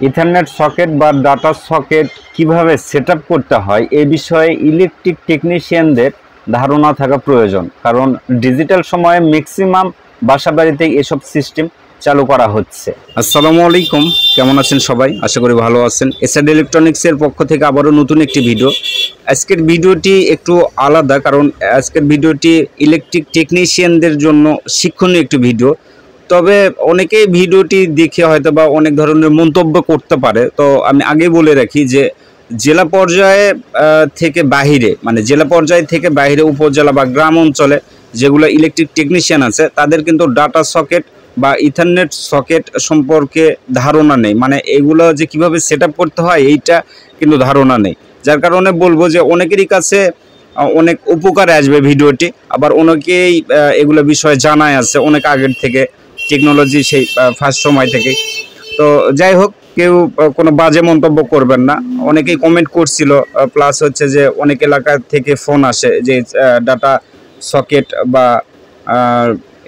Ethernet socket বা data socket কিভাবে setup করতে হয় এই বিষয়ে ইলেকট্রিক টেকনিশিয়ানদের ধারণা থাকা প্রয়োজন, কারণ ডিজিটাল সময়ে ম্যাক্সিমাম বাসাবাড়িতে এসব সিস্টেম চালু করা হচ্ছে। আসসালামু আলাইকুম, কেমন আছেন সবাই? আশা করি ভালো আছেন। এসআর ইলেকট্রনিক্সের পক্ষ থেকে আবারও নতুন একটি ভিডিও। আজকের ভিডিওটি একটু আলাদা, কারণ আজকের ভিডিওটি ইলেকট্রিক টেকনিশিয়ানদের জন্য শিক্ষণীয় একটি ভিডিও। তবে অনেকেই ভিডিওটি দেখে হয়তো বা অনেক ধরনের মন্তব্য করতে পারে। তো আমি আগে বলে রাখি যে জেলা পর্যায়ে থেকে বাহিরে, মানে জেলা পর্যায় থেকে বাহিরে উপজেলা বা গ্রাম অঞ্চলে যেগুলো ইলেকট্রিক টেকনিশিয়ান আছে তাদের কিন্তু ডাটা সকেট বা ইথারনেট সকেট সম্পর্কে ধারণা নেই, মানে এগুলো যে কিভাবে সেটআপ করতে হয় এইটা কিন্তু ধারণা নেই। যার কারণে বলবো যে অনেকেরই কাছে অনেক উপকারে আসবে ভিডিওটি, আবার অনেকেই এগুলো বিষয়ে জানাই আছে অনেক আগের থেকে, টেকনোলজি সেই ফার্স্ট সময় থেকে। তো যাই হোক, কেউ কোনো বাজে মন্তব্য করবেন না। অনেকেই কমেন্ট করছিল, প্লাস হচ্ছে যে অনেক এলাকা থেকে ফোন আসে যে ডাটা সকেট বা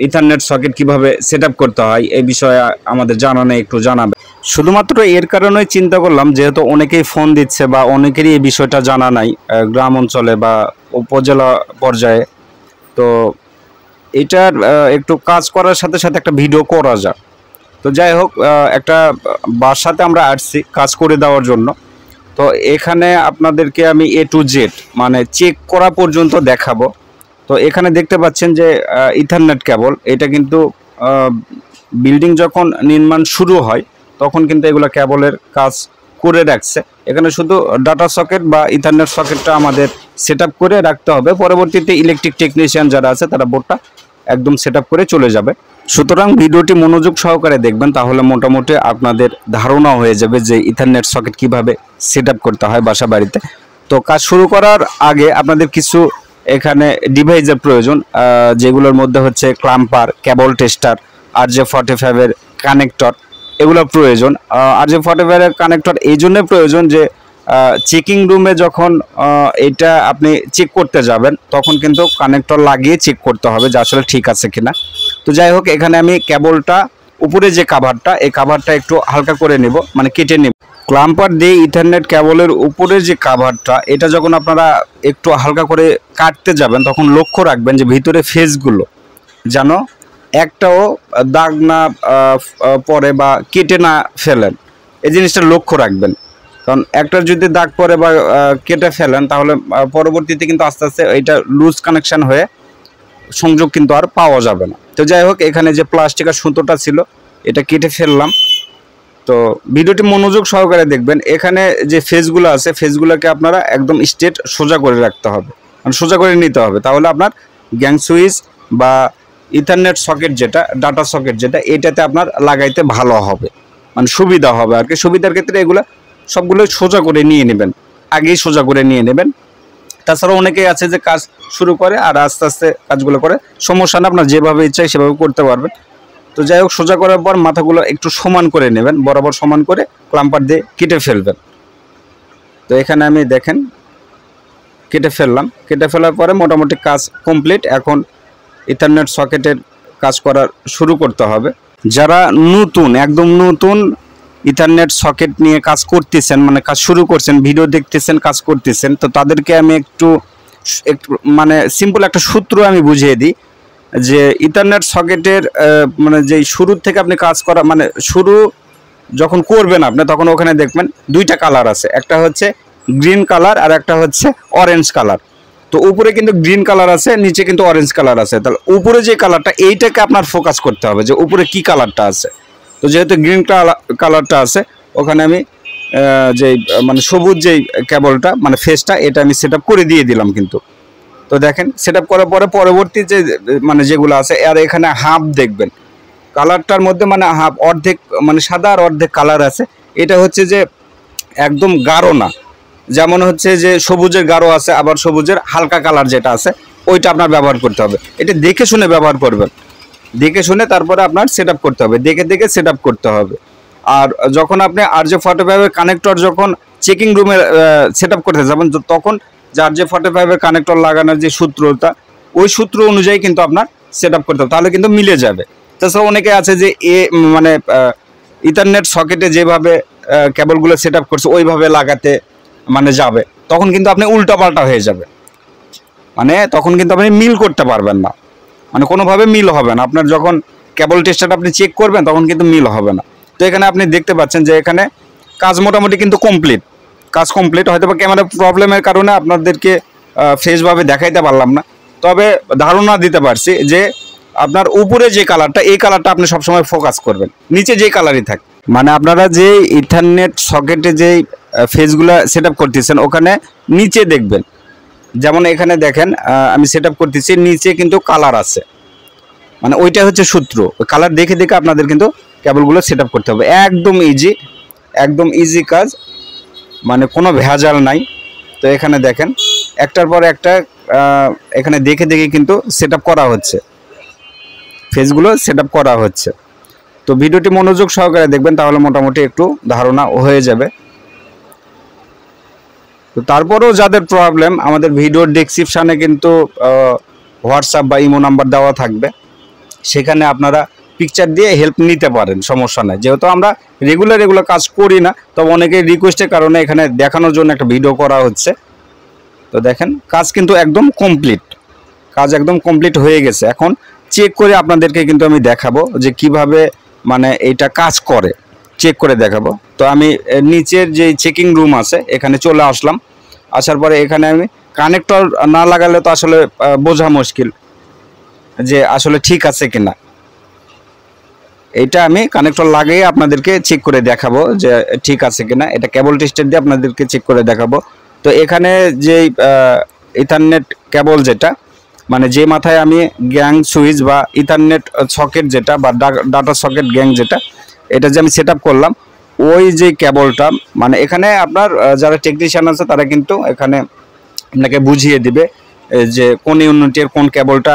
ইথারনেট সকেট কিভাবে সেটআপ করতে হয় এই বিষয়ে আমাদের জানা নেই, একটু জানাবে। শুধুমাত্র এর কারণেই চিন্তা করলাম, যেহেতু অনেকেই ফোন দিচ্ছে বা অনেকেরই এই বিষয়টা জানা নাই গ্রাম অঞ্চলে বা উপজেলা পর্যায়ে। তো এটার একটু কাজ করার সাথে সাথে একটা ভিডিও করা যায়। তো যাই হোক, একটা বাসাতে আমরা আসছি কাজ করে দেওয়ার জন্য। তো এখানে আপনাদেরকে আমি A to Z মানে চেক করা পর্যন্ত দেখাবো। তো এখানে দেখতে পাচ্ছেন যে ইথারনেট কেবল, এটা কিন্তু বিল্ডিং যখন নির্মাণ শুরু হয় তখন কিন্তু এগুলো কেবলের কাজ করে রাখছে। এখানে শুধু ডাটা সকেট বা ইথারনেট সকেটটা আমাদের সেটআপ করে রাখতে হবে। পরবর্তীতে ইলেকট্রিক টেকনিশিয়ান যারা আছে তারা বোর্ডটা একদম সেটআপ করে চলে যাবে। সুতরাং ভিডিওটি মনোযোগ সহকারে দেখবেন, তাহলে মোটামুটি আপনাদের ধারণা হয়ে যাবে যে ইথারনেট সকেট কিভাবে সেটআপ করতে হয় বাসা বাড়িতে। তো কাজ শুরু করার আগে আপনাদের কিছু এখানে ডিভাইসের প্রয়োজন, যেগুলোর মধ্যে হচ্ছে ক্লাম্পার, কেবল টেস্টার, RJ45 এর কানেক্টর, এগুলোর প্রয়োজন। RJ45 এর কানেক্টর এই জন্য প্রয়োজন যে চেকিং রুমে যখন এটা আপনি চেক করতে যাবেন তখন কিন্তু কানেক্টর লাগিয়ে চেক করতে হবে যে আসলে ঠিক আছে কিনা। তো যাই হোক, এখানে আমি কেবলটা উপরে যে কাভারটা, এই কাভারটা একটু হালকা করে নেব, মানে কেটে নেব। ক্লাম্পার দিয়ে ইথারনেট কেবলের উপরে যে কাভারটা, এটা যখন আপনারা একটু হালকা করে কাটতে যাবেন তখন লক্ষ্য রাখবেন যে ভিতরে ফেসগুলো যেন একটাও দাগ না পড়ে বা কেটে না ফেলেন, এই জিনিসটা লক্ষ্য রাখবেন। কারণ একটা যদি দাগ পড়ে বা কেটে ফেলেন তাহলে পরবর্তীতে কিন্তু আস্তে আস্তে এটা লুজ কানেকশন হয়ে সংযোগ কিন্তু আর পাওয়া যাবে না। তো যাই হোক, এখানে যে প্লাস্টিকের সুতোটা ছিল এটা কেটে ফেললাম। তো ভিডিওটি মনোযোগ সহকারে দেখবেন। এখানে যে ফেসগুলো আছে ফেসগুলোকে আপনারা একদম স্ট্রেট সোজা করে রাখতে হবে, মানে সোজা করে নিতে হবে, তাহলে আপনার গ্যাং সুইচ বা ইথারনেট সকেট যেটা, ডাটা সকেট যেটা, এটাতে আপনার লাগাইতে ভালো হবে, মানে সুবিধা হবে আর কি। সুবিধার ক্ষেত্রে এগুলো সবগুলো সোজা করে নিয়ে নেবেন, আগেই সোজা করে নিয়ে নেবেন। তাছাড়া অনেকেই আছে যে কাজ শুরু করে আর আস্তে আস্তে কাজগুলো করে, সমস্যা না, আপনার যেভাবে ইচ্ছা সেভাবে করতে পারবেন। তো যাই হোক, সোজা করার পর মাথাগুলো একটু সমান করে নেবেন, বরাবর সমান করে ক্লাম্পার দিয়ে কেটে ফেলবেন। তো এখানে আমি দেখেন কেটে ফেললাম। কেটে ফেলার পরে মোটামুটি কাজ কমপ্লিট। এখন ইথারনেট সকেটের কাজ করার শুরু করতে হবে। যারা নতুন, একদম নতুন ইথারনেট সকেট নিয়ে কাজ করতেছেন, মানে কাজ শুরু করছেন, ভিডিও দেখতেছেন, কাজ করতেছেন, তো তাদেরকে আমি একটু মানে সিম্পল একটা সূত্র আমি বুঝিয়ে দিই যে ইথারনেট সকেটের মানে যেই শুরু থেকে আপনি কাজ করা, মানে শুরু যখন করবেন আপনি তখন ওখানে দেখবেন দুইটা কালার আছে, একটা হচ্ছে গ্রিন কালার আর একটা হচ্ছে অরেঞ্জ কালার। তো উপরে কিন্তু গ্রিন কালার আছে, নিচে কিন্তু অরেঞ্জ কালার আছে। তাহলে উপরে যে কালারটা, এইটাকে আপনার ফোকাস করতে হবে যে উপরে কি কালারটা আছে। তো যেহেতু গ্রিন কালারটা আছে, ওখানে আমি যেই মানে সবুজ যেই কেবলটা, মানে ফেসটা, এটা আমি সেটআপ করে দিয়ে দিলাম কিন্তু। তো দেখেন সেটআপ করার পরে পরবর্তী যে মানে যেগুলো আছে, আর এখানে হাফ দেখবেন কালারটার মধ্যে, মানে হাফ, অর্ধেক মানে সাদা আর অর্ধেক কালার আছে। এটা হচ্ছে যে একদম গাঢ় না, যেমন হচ্ছে যে সবুজের গাঢ় আছে, আবার সবুজের হালকা কালার যেটা আছে ওইটা আপনার ব্যবহার করতে হবে। এটা দেখে শুনে ব্যবহার করবেন, দেখে শুনে তারপরে আপনার সেটআপ করতে হবে, দেখে দেখে সেটআপ করতে হবে। আর যখন আপনি RJ45 এর কানেক্টর যখন চেকিং রুমে সেটআপ করতে যাবেন তখন যে RJ45 এর কানেক্টর লাগানোর যে সূত্রটা, ওই সূত্র অনুযায়ী কিন্তু আপনার সেটআপ করতে হবে, তাহলে কিন্তু মিলে যাবে। তাছাড়া অনেকে আছে যে মানে ইথারনেট সকেটে যেভাবে কেবলগুলো সেট আপ করছে ওইভাবে লাগাতে মানে যাবে, তখন কিন্তু আপনি উল্টাপাল্টা হয়ে যাবে, মানে তখন কিন্তু আপনি মিল করতে পারবেন না, মানে কোনোভাবে মিল হবে না। আপনার যখন কেবল টেস্টারটা আপনি চেক করবেন তখন কিন্তু মিল হবে না। তো এখানে আপনি দেখতে পাচ্ছেন যে এখানে কাজ মোটামুটি কিন্তু কমপ্লিট, কাজ কমপ্লিট। হয়তো বা ক্যামেরা প্রবলেমের কারণে আপনাদেরকে ফ্রেশভাবে দেখাইতে পারলাম না, তবে ধারণা দিতে পারছি যে আপনার উপরে যে কালারটা এই কালারটা আপনি সবসময় ফোকাস করবেন, নিচে যেই কালারই থাকে। মানে আপনারা যে ইথারনেট সকেটে যেই ফেজগুলো সেট আপ করতেছেন ওখানে নিচে দেখবেন, যেমন এখানে দেখেন আমি সেট আপ করতেছি, নিচে কিন্তু কালার আছে, মানে ওইটা হচ্ছে সূত্র। ওই কালার দেখে দেখে আপনাদের কিন্তু কেবলগুলো সেট আপ করতে হবে। একদম ইজি, একদম ইজি কাজ, মানে কোনো ভেজাল নাই। তো এখানে দেখেন একটার পর একটা এখানে দেখে দেখে কিন্তু সেট আপ করা হচ্ছে, ফেজগুলো সেট আপ করা হচ্ছে। তো ভিডিওটি মনোযোগ সহকারে দেখবেন, তাহলে মোটামুটি একটু ধারণা হয়ে যাবে। তো তারপরেও যাদের প্রবলেম, আমাদের ভিডিওর ডেসক্রিপশানে কিন্তু হোয়াটসঅ্যাপ বা ইমো নাম্বার দেওয়া থাকবে, সেখানে আপনারা পিকচার দিয়ে হেল্প নিতে পারেন, সমস্যা নাই। যেহেতু আমরা রেগুলার এগুলো কাজ করি না, তবে অনেকের রিকোয়েস্টের কারণে এখানে দেখানোর জন্য একটা ভিডিও করা হচ্ছে। তো দেখেন কাজ কিন্তু একদম কমপ্লিট, কাজ একদম কমপ্লিট হয়ে গেছে। এখন চেক করে আপনাদেরকে কিন্তু আমি দেখাবো যে কিভাবে মানে এইটা কাজ করে, চেক করে দেখাবো। তো আমি নিচের যে চেকিং রুম আছে এখানে চলে আসলাম। আসার পরে এখানে আমি কানেক্টর না লাগালে তো আসলে বোঝা মুশকিল যে আসলে ঠিক আছে কিনা। এটা আমি কানেক্টর লাগিয়ে আপনাদেরকে চেক করে দেখাবো যে ঠিক আছে কিনা, এটা কেবল টেস্টার দিয়ে আপনাদেরকে চেক করে দেখাবো। তো এখানে যে ইথারনেট কেবল যেটা, মানে যে মাথায় আমি গ্যাং সুইচ বা ইথারনেট সকেট যেটা বা ডাটা সকেট গ্যাং যেটা, এটা যে আমি সেট আপ করলাম, ওই যে কেবলটা মানে এখানে আপনার যারা টেকনিশিয়ান আছে তারা কিন্তু এখানে আপনাকে বুঝিয়ে দিবে যে কোন ইউনিটের কোন কেবলটা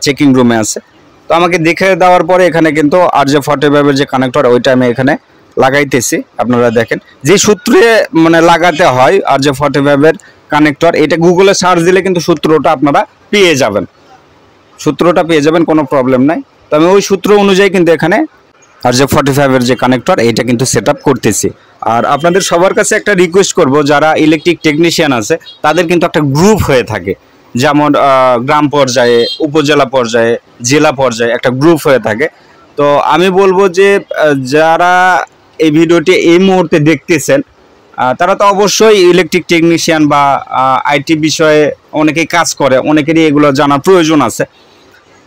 চেকিং রুমে আছে। তো আমাকে দেখে দেওয়ার পরে এখানে কিন্তু RJ45 যে কানেক্টর ওইটা আমি এখানে লাগাইতেছি। আপনারা দেখেন যে সূত্রে মানে লাগাতে হয় RJ45 কানেক্টর, এটা গুগলে সার্চ দিলে কিন্তু সূত্রটা আপনারা পেয়ে যাবেন, সূত্রটা পেয়ে যাবেন, কোনো প্রবলেম নাই। তো আমি ওই সূত্র অনুযায়ী কিন্তু এখানে RJ45 যে কানেক্টর এইটা কিন্তু সেট আপ করতেছি। আর আপনাদের সবার কাছে একটা রিকোয়েস্ট করব, যারা ইলেকট্রিক টেকনিশিয়ান আছে তাদের কিন্তু একটা গ্রুপ হয়ে থাকে, যেমন গ্রাম পর্যায়ে, উপজেলা পর্যায়ে, জেলা পর্যায়ে একটা গ্রুপ হয়ে থাকে। তো আমি বলবো যে যারা এই ভিডিওটি এই মুহূর্তে দেখতেছেন তারা তো অবশ্যই ইলেকট্রিক টেকনিশিয়ান বা আইটি বিষয়ে অনেকেই কাজ করে, অনেকেরই এগুলো জানার প্রয়োজন আছে।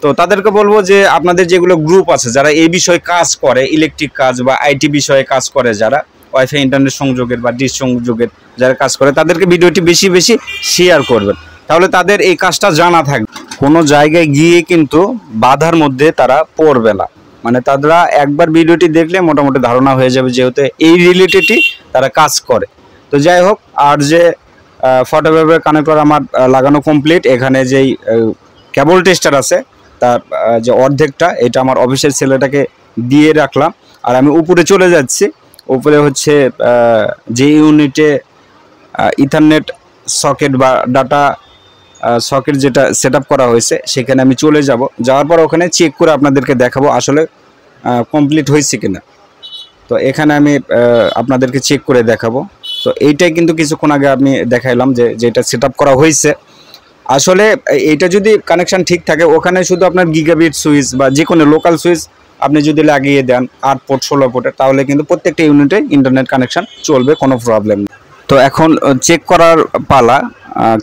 তো তাদেরকে বলবো যে আপনাদের যেগুলো গ্রুপ আছে যারা এই বিষয়ে কাজ করে, ইলেকট্রিক কাজ বা আইটি বিষয়ে কাজ করে, যারা ওয়াইফাই ইন্টারনেট সংযোগের বা ডিশ সংযোগের যারা কাজ করে, তাদেরকে ভিডিওটি বেশি বেশি শেয়ার করবেন, তাহলে তাদের এই কাজটা জানা থাকবে। কোনো জায়গায় গিয়ে কিন্তু বাধার মধ্যে তারা পড়বে না, মানে তারা একবার ভিডিওটি দেখলে মোটামুটি ধারণা হয়ে যাবে, যেহেতু এই রিলেটেডই তারা কাজ করে। তো যাই হোক, আর যে 45 কানেক্টর আমার লাগানো কমপ্লিট। এখানে যেই কেবল টেস্টার আছে তার যে অর্ধেকটা এটা আমার অফিসের ছেলেটাকে দিয়ে রাখলাম, আর আমি উপরে চলে যাচ্ছি। উপরে হচ্ছে যে ইউনিটে ইথারনেট সকেট বা ডাটা সকেট যেটা সেট আপ করা হয়েছে সেখানে আমি চলে যাব। যাওয়ার পর ওখানে চেক করে আপনাদেরকে দেখাবো আসলে কমপ্লিট হয়েছে কিনা। তো এখানে আমি আপনাদেরকে চেক করে দেখাবো। তো এইটাই কিন্তু কিছুক্ষণ আগে আমি দেখাইলাম যে যেটা সেট আপ করা হয়েছে। আসলে এইটা যদি কানেকশান ঠিক থাকে, ওখানে শুধু আপনার গিগাবিট সুইচ বা যে কোনো লোকাল সুইচ আপনি যদি লাগিয়ে দেন 8 পোর্ট 16 পোর্টের, তাহলে কিন্তু প্রত্যেকটা ইউনিটে ইন্টারনেট কানেকশান চলবে, কোনো প্রবলেম নেই। তো এখন চেক করার পালা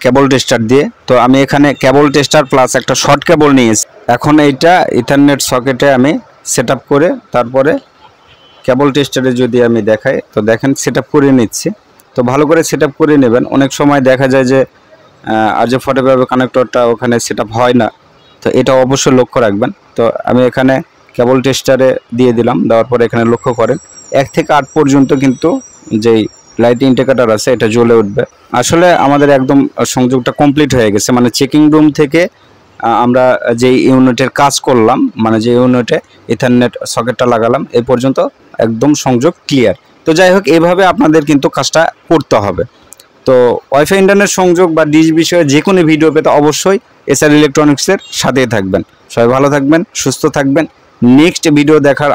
কেবল টেস্টার দিয়ে। তো আমি এখানে কেবল টেস্টার প্লাস একটা শর্ট কেবল নিয়েছি। এখন এইটা ইথারনেট সকেটে আমি সেট আপ করে তারপরে কেবল টেস্টারে যদি আমি দেখাই, তো দেখেন সেট আপ করে নিচ্ছি। তো ভালো করে সেট আপ করে নেবেন। অনেক সময় দেখা যায় যে RJ45 কানেক্টরটা ওখানে সেট আপ হয় না, তো এটা অবশ্যই লক্ষ্য রাখবেন। তো আমি এখানে কেবল টেস্টারে দিয়ে দিলাম, দেওয়ার পরে এখানে লক্ষ্য করেন 1 থেকে 8 পর্যন্ত কিন্তু যেই লাইট ইন্ডিকেটর আছে এটা জ্বলে উঠবে। আসলে আমাদের একদম সংযোগটা কমপ্লিট হয়ে গেছে, মানে চেকিং রুম থেকে আমরা যে ইউনিটের কাজ করলাম, মানে যে ইউনিটে ইথারনেট সকেটটা লাগালাম, এই পর্যন্ত একদম সংযোগ ক্লিয়ার। তো যাই হোক, এইভাবে আপনাদের কিন্তু কাজটা করতে হবে। তো ওয়াইফাই ইন্টারনেট সংযোগ বা ডিশ বিষয়ে যে কোনো ভিডিও পেতে অবশ্যই SR ইলেকট্রনিক্সের সাথেই থাকবেন। সবাই ভালো থাকবেন, সুস্থ থাকবেন। নেক্সট ভিডিও দেখার